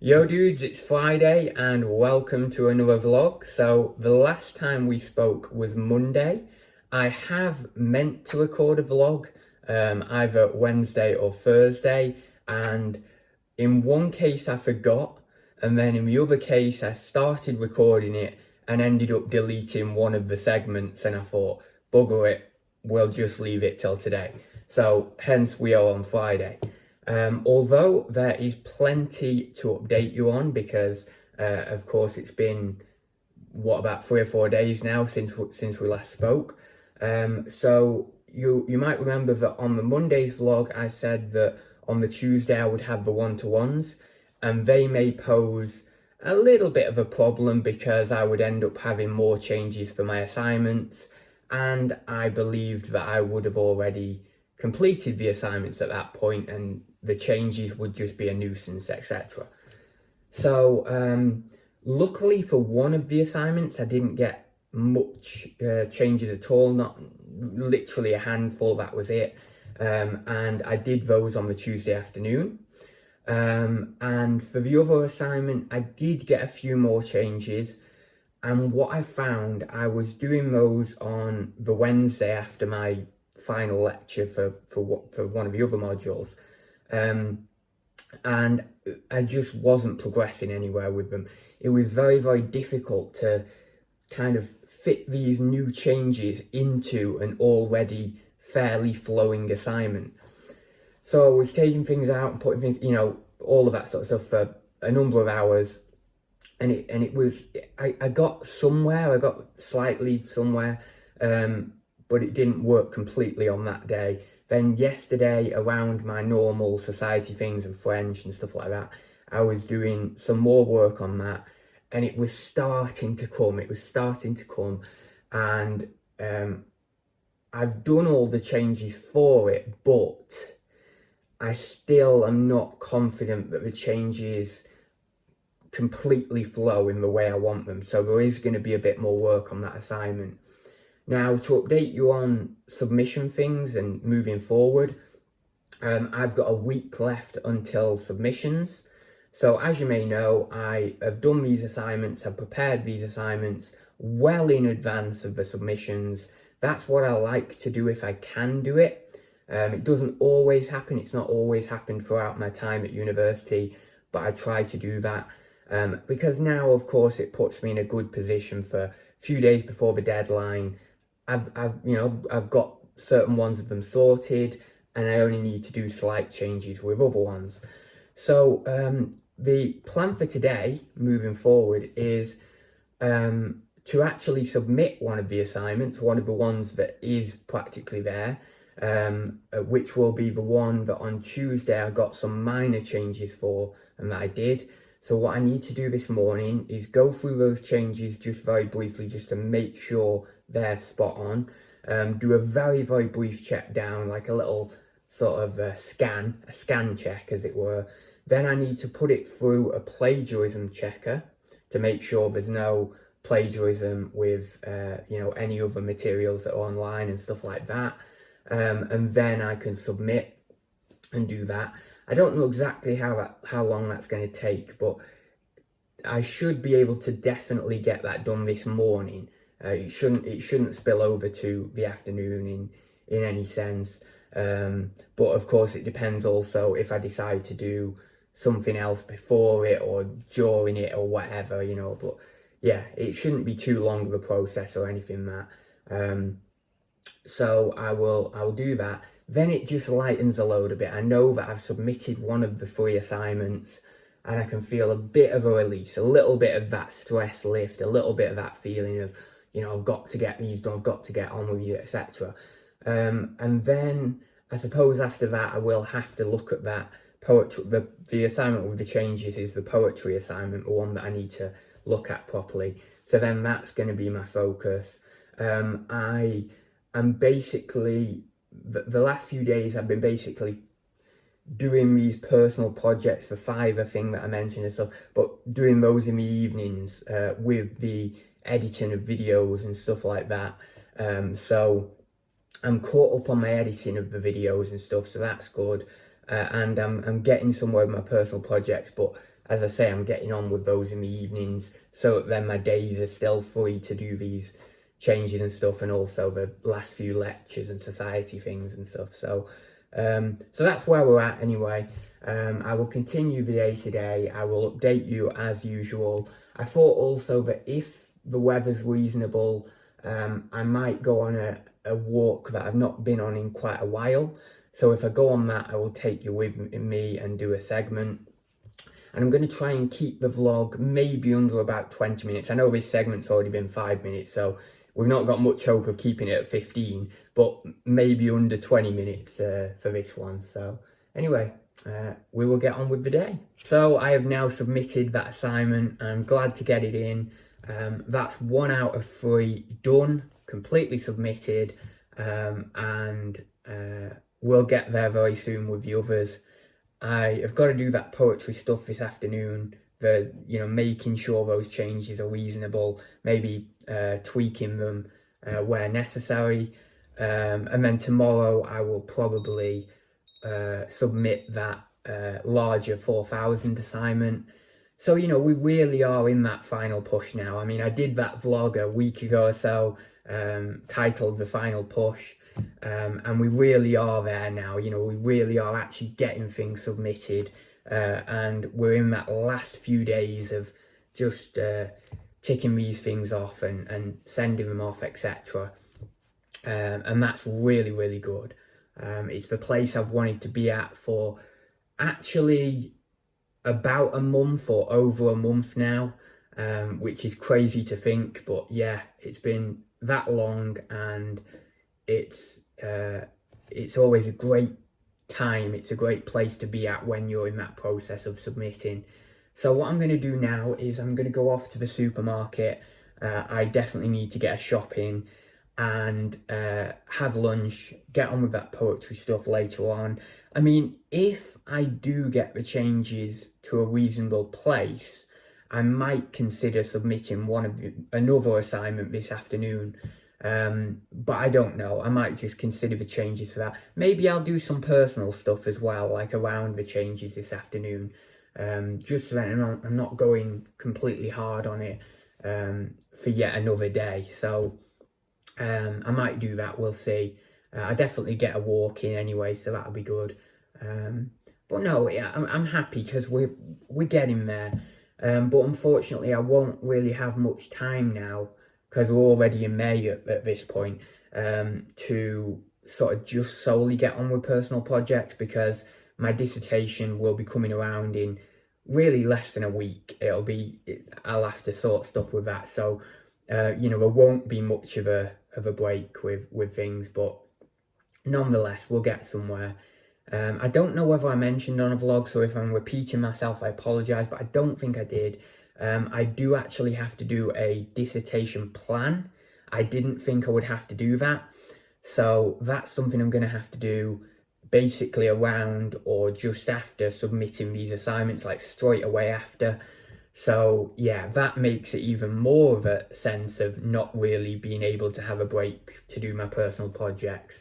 Yo dudes, it's Friday and welcome to another vlog. So the last time we spoke was Monday. I have meant to record a vlog either Wednesday or Thursday, and in one case I forgot, and then in the other case I started recording it and ended up deleting one of the segments, and I thought, bugger it, we'll just leave it till today. So hence we are on Friday. Although there is plenty to update you on because, of course, it's been, about 3 or 4 days now since we last spoke. So you might remember that on the Monday's vlog, I said that on the Tuesday I would have the one-to-ones, and they may pose a little bit of a problem because I would end up having more changes for my assignments, and I believed that I would have already completed the assignments at that point and the changes would just be a nuisance, etc. So luckily for one of the assignments I didn't get much changes at all, not literally a handful, that was it. And I did those on the Tuesday afternoon. And for the other assignment I did get a few more changes, and what I found, I was doing those on the Wednesday after my final lecture for one of the other modules, and I just wasn't progressing anywhere with them. It was very difficult to kind of fit these new changes into an already fairly flowing assignment. So I was taking things out and putting things, all of that sort of stuff for a number of hours, and it was, I got somewhere, I got slightly somewhere, but it didn't work completely on that day. Then yesterday, around my normal society things and French and stuff like that, I was doing some more work on that, and it was starting to come. And I've done all the changes for it, but I still am not confident that the changes completely flow in the way I want them. So there is going to be a bit more work on that assignment. Now, to update you on submission things and moving forward, I've got a week left until submissions. So as you may know, I have done these assignments, I've prepared these assignments well in advance of the submissions. That's what I like to do if I can do it. It doesn't always happen, it's not always happened throughout my time at university, but I try to do that. Because now, of course, it puts me in a good position for a few days before the deadline. I've got certain ones of them sorted, and I only need to do slight changes with other ones. So the plan for today, moving forward, is to actually submit one of the assignments, one of the ones that is practically there, which will be the one that on Tuesday I got some minor changes for, and that I did. So what I need to do this morning is go through those changes just very briefly, just to make sure they're spot on. Do a very brief check down, like a little sort of a scan check, as it were. Then I need to put it through a plagiarism checker to make sure there's no plagiarism with any other materials that are online and stuff like that. And then I can submit and do that. I don't know exactly how long that's going to take, but I should be able to definitely get that done this morning. It shouldn't spill over to the afternoon in any sense. But of course it depends also if I decide to do something else before it or during it or whatever, but yeah, it shouldn't be too long of a process or anything that. So I'll do that. Then it just lightens a load a bit. I know that I've submitted one of the 3 assignments, and I can feel a bit of a release, a little bit of that stress lift, a little bit of that feeling of, I've got to get these done, I've got to get on with you, etc. And then I suppose after that I will have to look at that poetry. The assignment with the changes is the poetry assignment, the one that I need to look at properly. So then that's going to be my focus. I'm basically, the last few days I've been basically doing these personal projects for Fiverr thing that I mentioned and stuff, but doing those in the evenings with the editing of videos and stuff like that. So I'm caught up on my editing of the videos and stuff, so that's good. And I'm getting somewhere with my personal projects, but as I say, I'm getting on with those in the evenings, so then my days are still free to do these changes and stuff, and also the last few lectures and society things and stuff. So that's where we're at anyway. I will continue the day today. I will update you as usual. I thought also that if the weather's reasonable, I might go on a walk that I've not been on in quite a while. So if I go on that, I will take you with me and do a segment. And I'm going to try and keep the vlog maybe under about 20 minutes. I know this segment's already been 5 minutes, so we've not got much hope of keeping it at 15, but maybe under 20 minutes for this one. So anyway, we will get on with the day. So I have now submitted that assignment. I'm glad to get it in. That's 1 out of 3 done, completely submitted, and we'll get there very soon with the others. I have got to do that poetry stuff this afternoon, making sure those changes are reasonable, maybe tweaking them where necessary, and then tomorrow I will probably submit that larger 4,000 assignment. So, we really are in that final push now. I mean, I did that vlog a week ago or so, titled The Final Push. And we really are there now, we really are actually getting things submitted, and we're in that last few days of just ticking these things off and sending them off, etc. And that's really, really good. It's the place I've wanted to be at for actually about a month or over a month now, which is crazy to think, but yeah, it's been that long, and it's always a great time. It's a great place to be at when you're in that process of submitting. So what I'm going to do now is I'm going to go off to the supermarket. I definitely need to get a shop in and have lunch, get on with that poetry stuff later on. I mean, if I do get the changes to a reasonable place, I might consider submitting another assignment this afternoon. But I don't know. I might just consider the changes for that. Maybe I'll do some personal stuff as well, like around the changes this afternoon. Just so that I'm not going completely hard on it for yet another day. So I might do that. We'll see. I definitely get a walk in anyway, so that'll be good. But no, yeah, I'm happy because we're getting there. But unfortunately, I won't really have much time now, because we're already in May at this point, to sort of just solely get on with personal projects, because my dissertation will be coming around in really less than a week. I'll have to sort stuff with that. So, there won't be much of a break with things, but nonetheless, we'll get somewhere. I don't know whether I mentioned on a vlog, so if I'm repeating myself, I apologise, but I don't think I did. I do actually have to do a dissertation plan. I didn't think I would have to do that. So that's something I'm going to have to do basically around or just after submitting these assignments, like straight away after. So yeah, that makes it even more of a sense of not really being able to have a break to do my personal projects.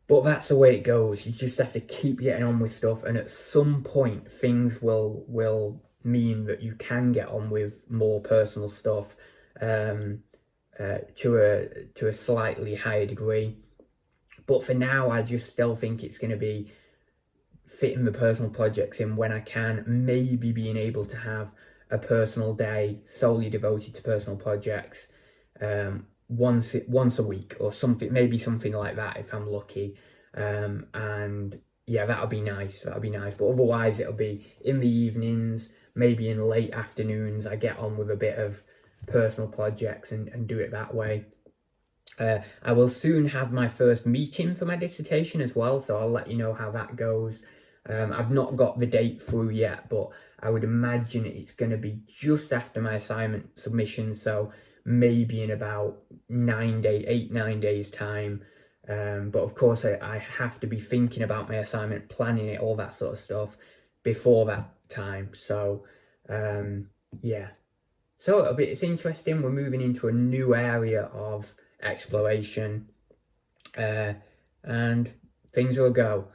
But that's the way it goes. You just have to keep getting on with stuff, and at some point things will mean that you can get on with more personal stuff to a slightly higher degree. But for now, I just still think it's going to be fitting the personal projects in when I can, maybe being able to have a personal day solely devoted to personal projects once a week or something, maybe something like that if I'm lucky. And yeah, that'll be nice. But otherwise, it'll be in the evenings, maybe in late afternoons. I get on with a bit of personal projects and do it that way. I will soon have my first meeting for my dissertation as well, so I'll let you know how that goes. I've not got the date through yet, but I would imagine it's going to be just after my assignment submission, so maybe in about 9 days time. But of course I have to be thinking about my assignment, planning it, all that sort of stuff before that time. So yeah, so it's interesting. We're moving into a new area of exploration, and things will go.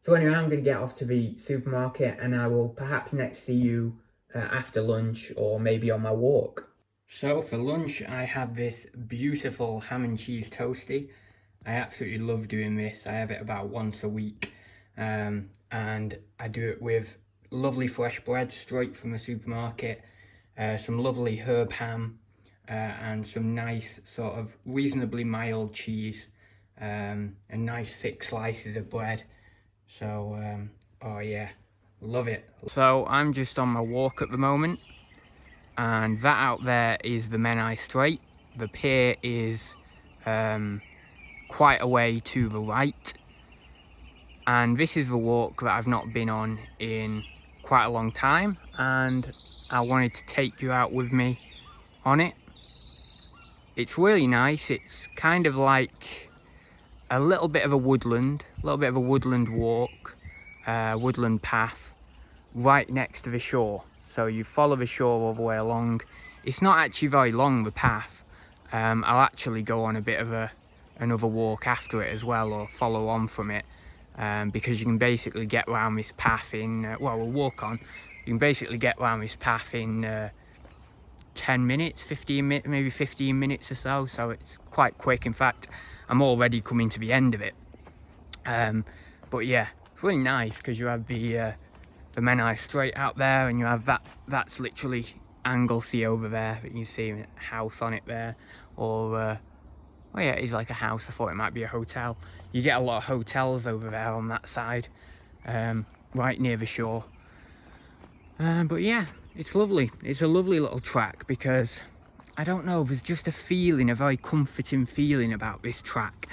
So anyway, I'm going to get off to the supermarket, and I will perhaps next see you after lunch, or maybe on my walk. So for lunch, I have this beautiful ham and cheese toastie. I absolutely love doing this. I have it about once a week, and I do it with lovely fresh bread straight from the supermarket, some lovely herb ham, and some nice sort of reasonably mild cheese, and nice thick slices of bread. So, oh yeah, love it. So I'm just on my walk at the moment, and that out there is the Menai Strait. The pier is quite a way to the right, and this is the walk that I've not been on in quite a long time, and I wanted to take you out with me on it. It's really nice. It's kind of like a little bit of a woodland walk, woodland path right next to the shore. So you follow the shore all the way along. It's not actually very long, the path. I'll actually go on a bit of another walk after it as well, or follow on from it, because you can basically get around this path in, we'll walk on. You can basically get around this path in 10 minutes, 15 minutes, maybe 15 minutes or so. So it's quite quick. In fact, I'm already coming to the end of it. But yeah, it's really nice because you have the Menai Strait out there, and you have that's literally Anglesey over there that you see a house on it there, or oh yeah, it is like a house. I thought it might be a hotel. You get a lot of hotels over there on that side, right near the shore. But yeah, it's lovely. It's a lovely little track because, I don't know, there's just a feeling, a very comforting feeling about this track.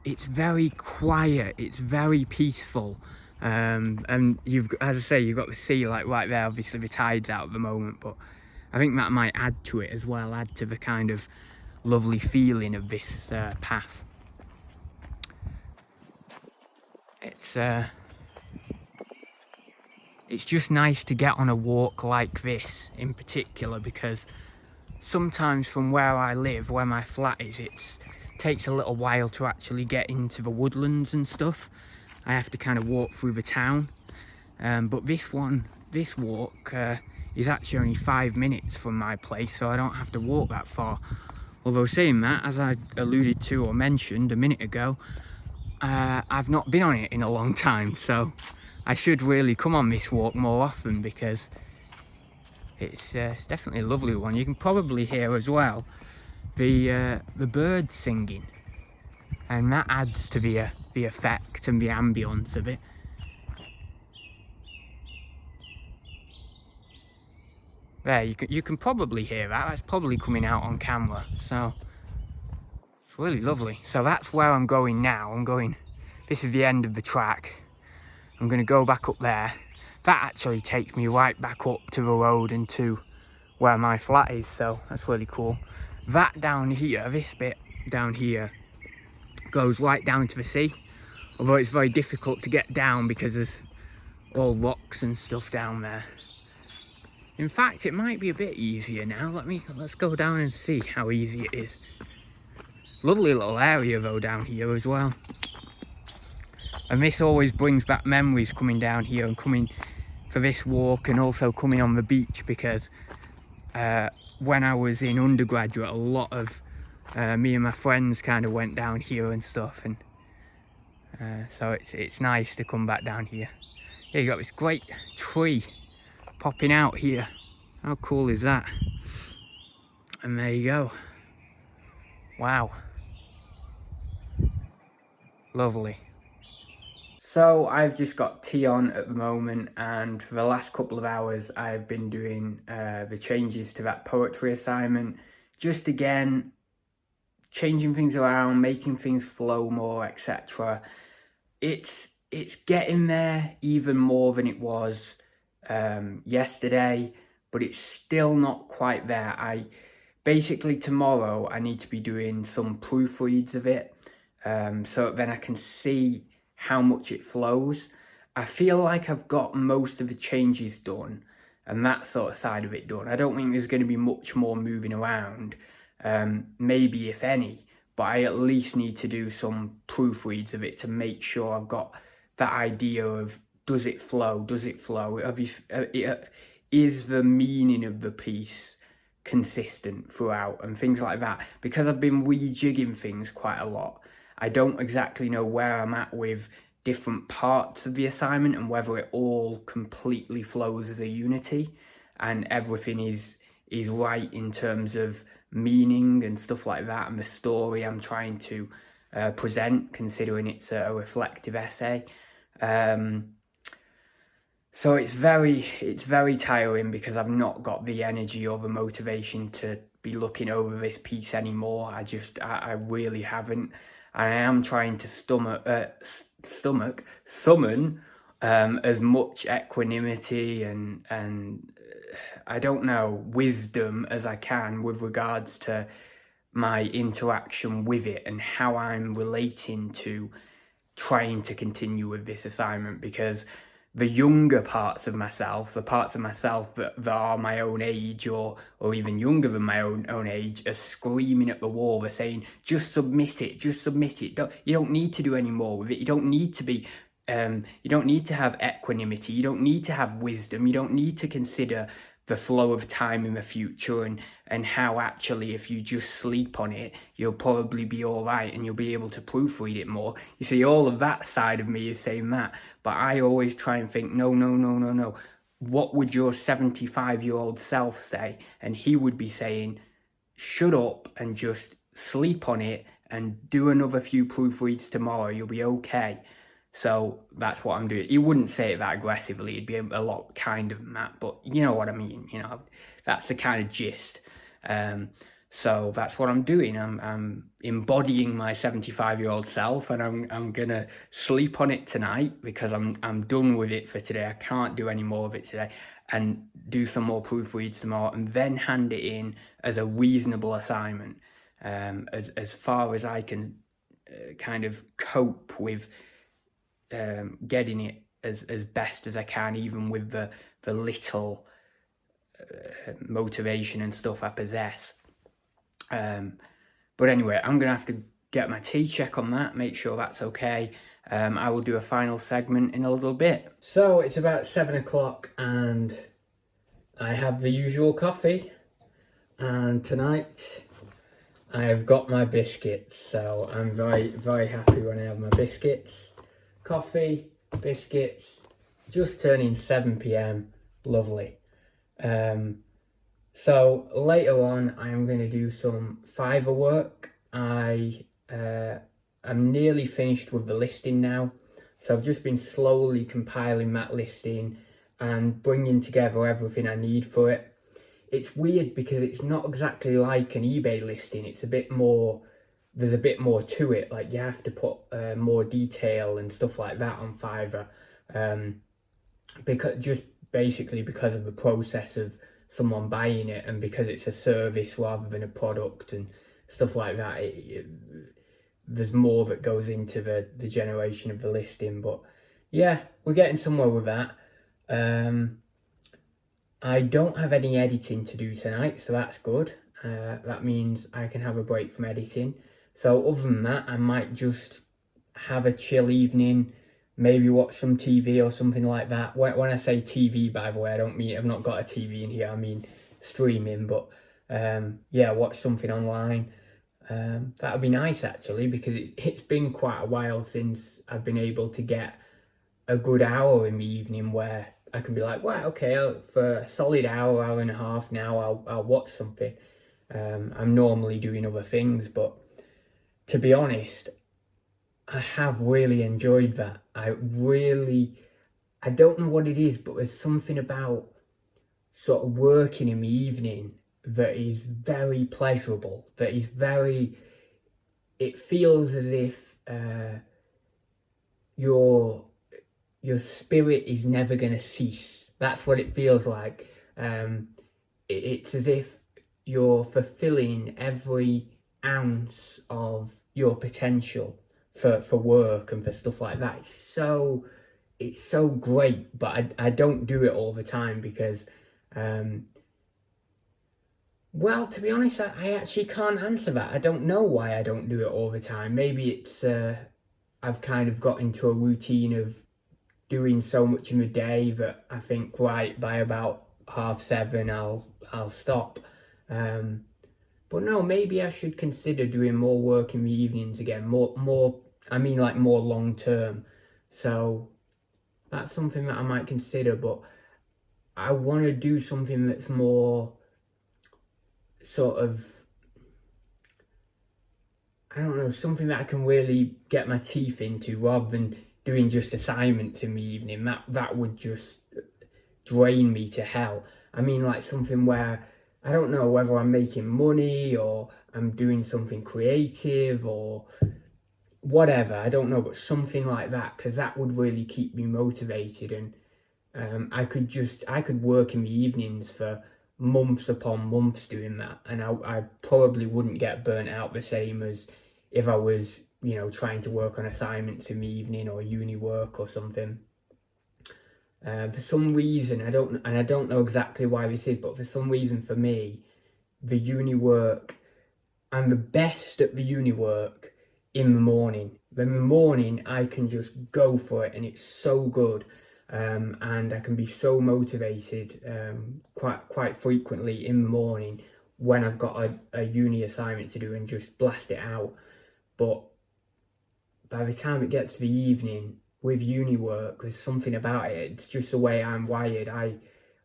It's very quiet, it's very peaceful, and as I say, you've got the sea like right there. Obviously the tide's out at the moment, but I think that might add to it as well, add to the kind of lovely feeling of this path. It's just nice to get on a walk like this in particular, because sometimes from where I live, where my flat is, it takes a little while to actually get into the woodlands and stuff. I have to kind of walk through the town, but this walk is actually only 5 minutes from my place, so I don't have to walk that far. Although saying that, as I alluded to or mentioned a minute ago, I've not been on it in a long time, so I should really come on this walk more often, because it's definitely a lovely one. You can probably hear as well the birds singing, and that adds to the effect and the ambience of it. There, you can probably hear that. That's probably coming out on camera, so it's really lovely. So that's where I'm going now. This is the end of the track. I'm going to go back up there. That actually takes me right back up to the road and to where my flat is, so that's really cool. That down here, this bit down here, goes right down to the sea, although it's very difficult to get down because there's all rocks and stuff down there. In fact, it might be a bit easier now. Let's go down and see how easy it is. Lovely little area though down here as well. And this always brings back memories, coming down here and coming for this walk, and also coming on the beach, because when I was in undergraduate, a lot of me and my friends kind of went down here and stuff, and so it's nice to come back down here. Yeah, you got this great tree popping out here. How cool is that? And there you go. Wow. Lovely. So I've just got tea on at the moment, and for the last couple of hours I've been doing the changes to that poetry assignment. Just again, changing things around, making things flow more, etc. It's getting there even more than it was yesterday, but it's still not quite there. Basically tomorrow I need to be doing some proofreads of it, so then I can see how much it flows. I feel like I've got most of the changes done and that sort of side of it done. I don't think there's going to be much more moving around, maybe if any, but I at least need to do some proofreads of it to make sure I've got that idea of, does it flow? Does it flow? Is the meaning of the piece consistent throughout and things like that? Because I've been rejigging things quite a lot, I don't exactly know where I'm at with different parts of the assignment and whether it all completely flows as a unity and everything is right in terms of meaning and stuff like that, and the story I'm trying to present, considering it's a reflective essay. So it's very tiring because I've not got the energy or the motivation to be looking over this piece anymore. I really haven't. And I am trying to summon as much equanimity and I don't know, wisdom as I can with regards to my interaction with it and how I'm relating to trying to continue with this assignment, because the younger parts of myself, the parts of myself that are my own age or even younger than my own age, are screaming at the wall. They're saying, just submit it. You don't need to do any more with it. You don't need to be, you don't need to have equanimity. You don't need to have wisdom. You don't need to consider the flow of time in the future and how actually if you just sleep on it, you'll probably be all right and you'll be able to proofread it more. You see, all of that side of me is saying that, but I always try and think, no. What would your 75-year-old self say? And he would be saying, shut up and just sleep on it and do another few proofreads tomorrow. You'll be okay. So that's what I'm doing. He wouldn't say it that aggressively. It'd be a lot kinder than that, but you know what I mean. You know, that's the kind of gist. So that's what I'm doing. I'm embodying my 75-year-old self, and I'm gonna sleep on it tonight because I'm done with it for today. I can't do any more of it today, and do some more proofreads tomorrow, and then hand it in as a reasonable assignment, as far as I can kind of cope with. Getting it as best as I can, even with the little motivation and stuff I possess. But anyway, I'm gonna have to get my tea, check on that, make sure that's okay. I will do a final segment in a little bit. So it's about 7 o'clock and I have the usual coffee, and tonight I have got my biscuits, so I'm very happy when I have my biscuits. Coffee, biscuits, just turning 7 p.m. Lovely. So later on, I am going to do some Fiverr work. I'm nearly finished with the listing now. So I've just been slowly compiling that listing and bringing together everything I need for it. It's weird because it's not exactly like an eBay listing. It's a bit more... There's a bit more to it, like you have to put more detail and stuff like that on Fiverr, because of the process of someone buying it, and because it's a service rather than a product and stuff like that. There's more that goes into the generation of the listing, but yeah, we're getting somewhere with that. I don't have any editing to do tonight, so that's good. That means I can have a break from editing. So other than that, I might just have a chill evening, maybe watch some TV or something like that. When I say TV, by the way, I don't mean I've not got a TV in here, I mean streaming, but yeah, watch something online. That would be nice actually, because it's been quite a while since I've been able to get a good hour in the evening where I can be like, right, okay, for a solid hour and a half now, I'll watch something. I'm normally doing other things, but to be honest, I have really enjoyed that. I don't know what it is, but there's something about sort of working in the evening that is very pleasurable, it feels as if your spirit is never going to cease. That's what it feels like. It's as if you're fulfilling every ounce of your potential for work and for stuff like that. It's so great, but I don't do it all the time because Well, to be honest, I actually can't answer that. I don't know why I don't do it all the time. Maybe it's I've kind of got into a routine of doing so much in the day that I think, right, by about 7:30 I'll stop. Um, but no, maybe I should consider doing more work in the evenings again. More. I mean, like more long term. So that's something that I might consider. But I want to do something that's more sort of, I don't know, something that I can really get my teeth into rather than doing just assignments in the evening. That would just drain me to hell. I mean, like something where I don't know whether I'm making money or I'm doing something creative or whatever. I don't know, but something like that, because that would really keep me motivated. And I could work in the evenings for months upon months doing that, and I probably wouldn't get burnt out the same as if I was, trying to work on assignments in the evening or uni work or something. For some reason, I don't know exactly why this is, but for some reason for me, the uni work, I'm the best at the uni work in the morning. In the morning, I can just go for it, and it's so good. And I can be so motivated quite frequently in the morning when I've got a uni assignment to do and just blast it out. But by the time it gets to the evening with uni work, there's something about it. It's just the way I'm wired.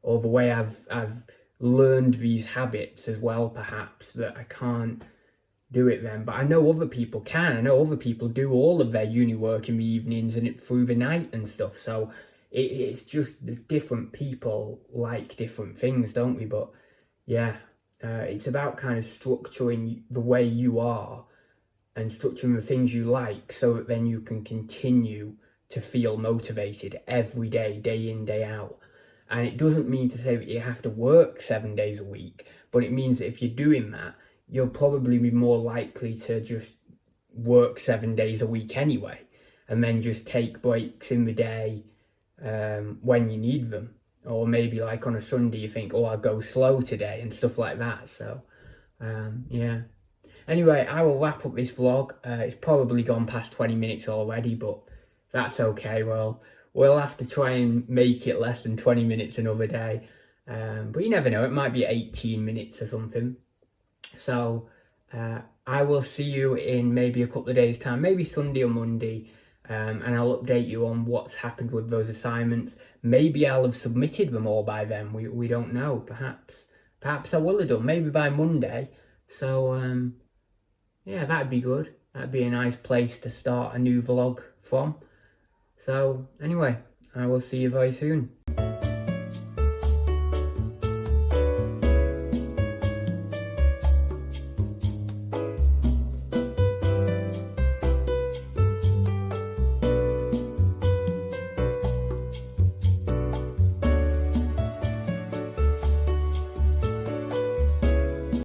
Or the way I've learned these habits as well, perhaps, that I can't do it then. But I know other people can. I know other people do all of their uni work in the evenings and it through the night and stuff. So it's just different people like different things, don't we? But yeah, it's about kind of structuring the way you are and structuring the things you like so that then you can continue to feel motivated every day, day in, day out. And it doesn't mean to say that you have to work 7 days a week, but it means that if you're doing that, you'll probably be more likely to just work 7 days a week anyway, and then just take breaks in the day when you need them. Or maybe like on a Sunday, you think, oh, I'll go slow today and stuff like that. So, yeah. Anyway, I will wrap up this vlog. It's probably gone past 20 minutes already, but that's okay. Well, we'll have to try and make it less than 20 minutes another day. But you never know, it might be 18 minutes or something. So I will see you in maybe a couple of days' time, maybe Sunday or Monday, and I'll update you on what's happened with those assignments. Maybe I'll have submitted them all by then. We don't know. Perhaps I will have done. Maybe by Monday. So yeah, that'd be good. That'd be a nice place to start a new vlog from. So anyway, I will see you very soon.